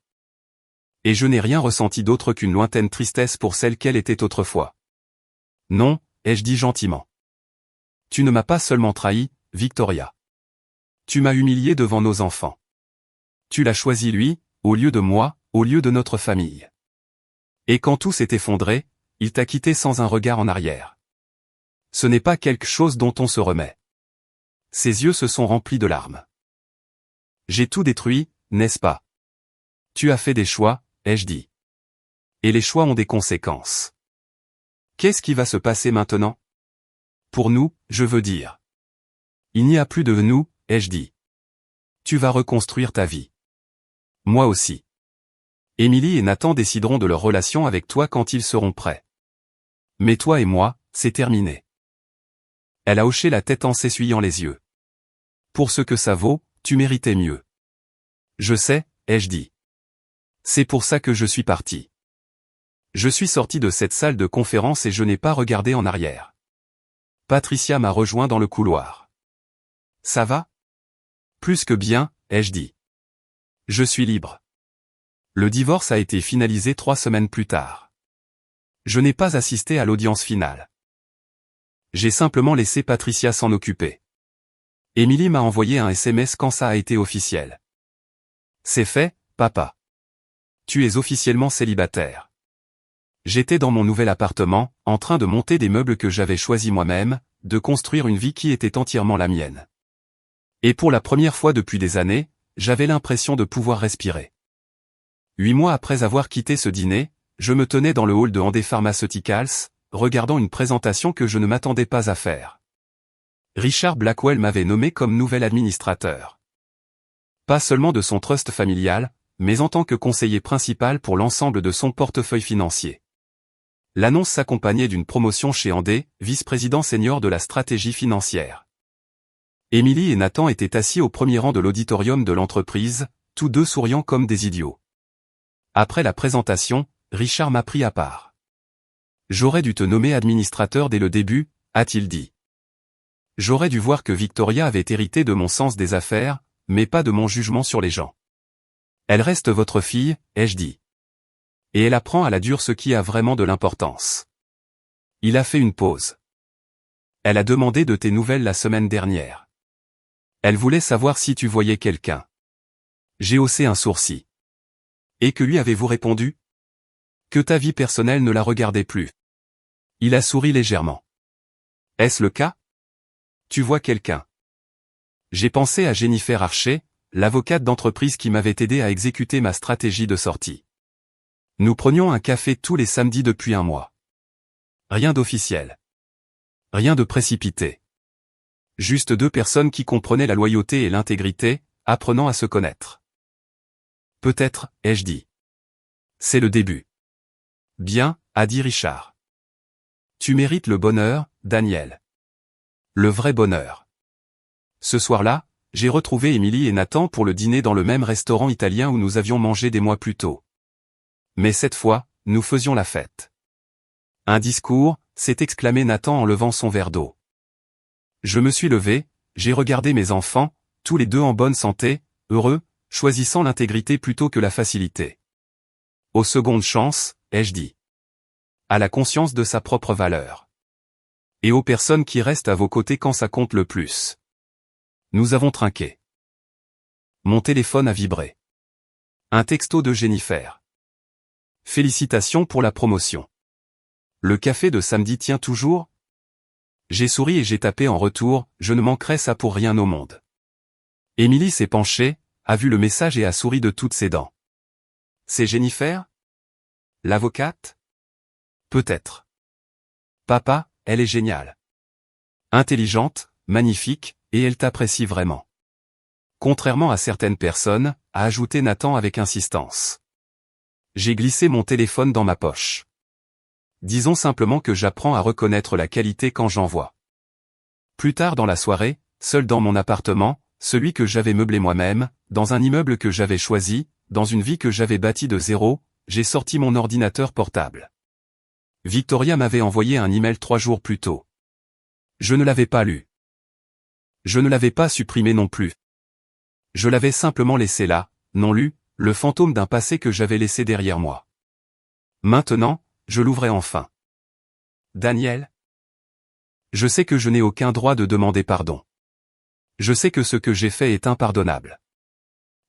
Et je n'ai rien ressenti d'autre qu'une lointaine tristesse pour celle qu'elle était autrefois. Non, ai-je dit gentiment. Tu ne m'as pas seulement trahi, Victoria. Tu m'as humilié devant nos enfants. Tu l'as choisi lui, au lieu de moi, au lieu de notre famille. Et quand tout s'est effondré, il t'a quitté sans un regard en arrière. Ce n'est pas quelque chose dont on se remet. Ses yeux se sont remplis de larmes. J'ai tout détruit, n'est-ce pas ? Tu as fait des choix, ai-je dit. Et les choix ont des conséquences. Qu'est-ce qui va se passer maintenant ? Pour nous, je veux dire. Il n'y a plus de nous, ai-je dit. Tu vas reconstruire ta vie. Moi aussi. Émilie et Nathan décideront de leur relation avec toi quand ils seront prêts. Mais toi et moi, c'est terminé. Elle a hoché la tête en s'essuyant les yeux. Pour ce que ça vaut, tu méritais mieux. Je sais, ai-je dit. C'est pour ça que je suis parti. Je suis sorti de cette salle de conférence et je n'ai pas regardé en arrière. Patricia m'a rejoint dans le couloir. Ça va ? Plus que bien, ai-je dit. Je suis libre. Le divorce a été finalisé 3 semaines plus tard. Je n'ai pas assisté à l'audience finale. J'ai simplement laissé Patricia s'en occuper. Émilie m'a envoyé un SMS quand ça a été officiel. C'est fait, papa. Tu es officiellement célibataire. J'étais dans mon nouvel appartement, en train de monter des meubles que j'avais choisis moi-même, de construire une vie qui était entièrement la mienne. Et pour la première fois depuis des années, j'avais l'impression de pouvoir respirer. 8 mois après avoir quitté ce dîner, je me tenais dans le hall de Handet Pharmaceuticals, regardant une présentation que je ne m'attendais pas à faire. Richard Blackwell m'avait nommé comme nouvel administrateur. Pas seulement de son trust familial, mais en tant que conseiller principal pour l'ensemble de son portefeuille financier. L'annonce s'accompagnait d'une promotion chez Handet, vice-président senior de la stratégie financière. Émilie et Nathan étaient assis au premier rang de l'auditorium de l'entreprise, tous deux souriant comme des idiots. Après la présentation, Richard m'a pris à part. J'aurais dû te nommer administrateur dès le début, a-t-il dit. J'aurais dû voir que Victoria avait hérité de mon sens des affaires, mais pas de mon jugement sur les gens. Elle reste votre fille, ai-je dit. Et elle apprend à la dure ce qui a vraiment de l'importance. Il a fait une pause. Elle a demandé de tes nouvelles la semaine dernière. Elle voulait savoir si tu voyais quelqu'un. J'ai haussé un sourcil. Et que lui avez-vous répondu? Que ta vie personnelle ne la regardait plus. Il a souri légèrement. Est-ce le cas? Tu vois quelqu'un? J'ai pensé à Jennifer Archer, l'avocate d'entreprise qui m'avait aidé à exécuter ma stratégie de sortie. Nous prenions un café tous les samedis depuis un mois. Rien d'officiel. Rien de précipité. Juste deux personnes qui comprenaient la loyauté et l'intégrité, apprenant à se connaître. Peut-être, ai-je dit. C'est le début. Bien, a dit Richard. Tu mérites le bonheur, Daniel. Le vrai bonheur. Ce soir-là, j'ai retrouvé Émilie et Nathan pour le dîner dans le même restaurant italien où nous avions mangé des mois plus tôt. Mais cette fois, nous faisions la fête. Un discours, s'est exclamé Nathan en levant son verre d'eau. Je me suis levé, j'ai regardé mes enfants, tous les deux en bonne santé, heureux, choisissant l'intégrité plutôt que la facilité. Aux secondes chances, ai-je dit. À la conscience de sa propre valeur. Et aux personnes qui restent à vos côtés quand ça compte le plus. Nous avons trinqué. Mon téléphone a vibré. Un texto de Jennifer. Félicitations pour la promotion. Le café de samedi tient toujours? J'ai souri et j'ai tapé en retour, je ne manquerai ça pour rien au monde. Émilie s'est penchée, a vu le message et a souri de toutes ses dents. C'est Jennifer? L'avocate? Peut-être. Papa, elle est géniale. Intelligente, magnifique, et elle t'apprécie vraiment. Contrairement à certaines personnes, a ajouté Nathan avec insistance. J'ai glissé mon téléphone dans ma poche. Disons simplement que j'apprends à reconnaître la qualité quand j'en vois. Plus tard dans la soirée, seul dans mon appartement, celui que j'avais meublé moi-même, dans un immeuble que j'avais choisi, dans une vie que j'avais bâtie de zéro, j'ai sorti mon ordinateur portable. Victoria m'avait envoyé un email 3 jours plus tôt. Je ne l'avais pas lu. Je ne l'avais pas supprimé non plus. Je l'avais simplement laissé là, non lu, le fantôme d'un passé que j'avais laissé derrière moi. Maintenant, je l'ouvrais enfin. Daniel? Je sais que je n'ai aucun droit de demander pardon. Je sais que ce que j'ai fait est impardonnable.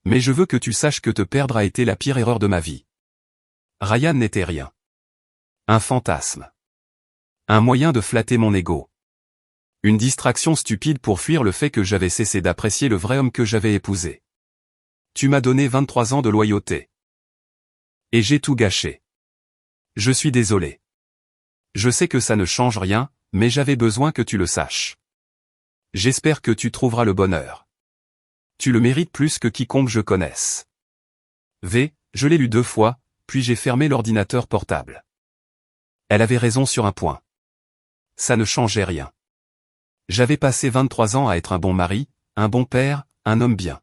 Mais je veux que tu saches que te perdre a été la pire erreur de ma vie. Ryan n'était rien. Un fantasme. Un moyen de flatter mon ego. Une distraction stupide pour fuir le fait que j'avais cessé d'apprécier le vrai homme que j'avais épousé. Tu m'as donné 23 ans de loyauté. Et j'ai tout gâché. Je suis désolé. Je sais que ça ne change rien, mais j'avais besoin que tu le saches. J'espère que tu trouveras le bonheur. Tu le mérites plus que quiconque je connaisse. Je l'ai lu 2 fois, puis j'ai fermé l'ordinateur portable. Elle avait raison sur un point. Ça ne changeait rien. J'avais passé 23 ans à être un bon mari, un bon père, un homme bien.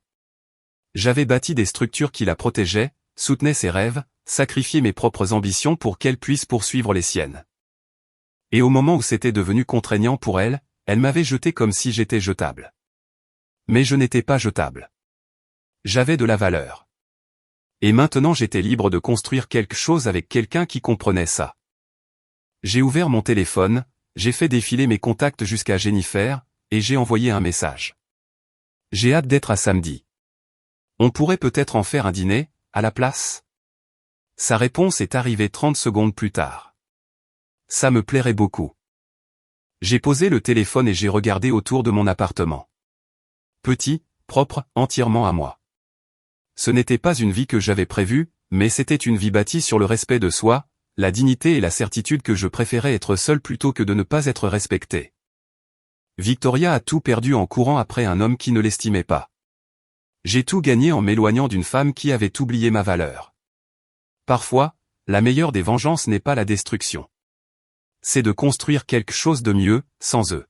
J'avais bâti des structures qui la protégeaient, soutenaient ses rêves, sacrifié mes propres ambitions pour qu'elle puisse poursuivre les siennes. Et au moment où c'était devenu contraignant pour elle, elle m'avait jeté comme si j'étais jetable. Mais je n'étais pas jetable. J'avais de la valeur. Et maintenant j'étais libre de construire quelque chose avec quelqu'un qui comprenait ça. J'ai ouvert mon téléphone, j'ai fait défiler mes contacts jusqu'à Jennifer, et j'ai envoyé un message. J'ai hâte d'être à samedi. On pourrait peut-être en faire un dîner, à la place? Sa réponse est arrivée 30 secondes plus tard. Ça me plairait beaucoup. J'ai posé le téléphone et j'ai regardé autour de mon appartement. Petit, propre, entièrement à moi. Ce n'était pas une vie que j'avais prévue, mais c'était une vie bâtie sur le respect de soi, la dignité et la certitude que je préférais être seul plutôt que de ne pas être respecté. Victoria a tout perdu en courant après un homme qui ne l'estimait pas. J'ai tout gagné en m'éloignant d'une femme qui avait oublié ma valeur. Parfois, la meilleure des vengeances n'est pas la destruction. C'est de construire quelque chose de mieux, sans eux.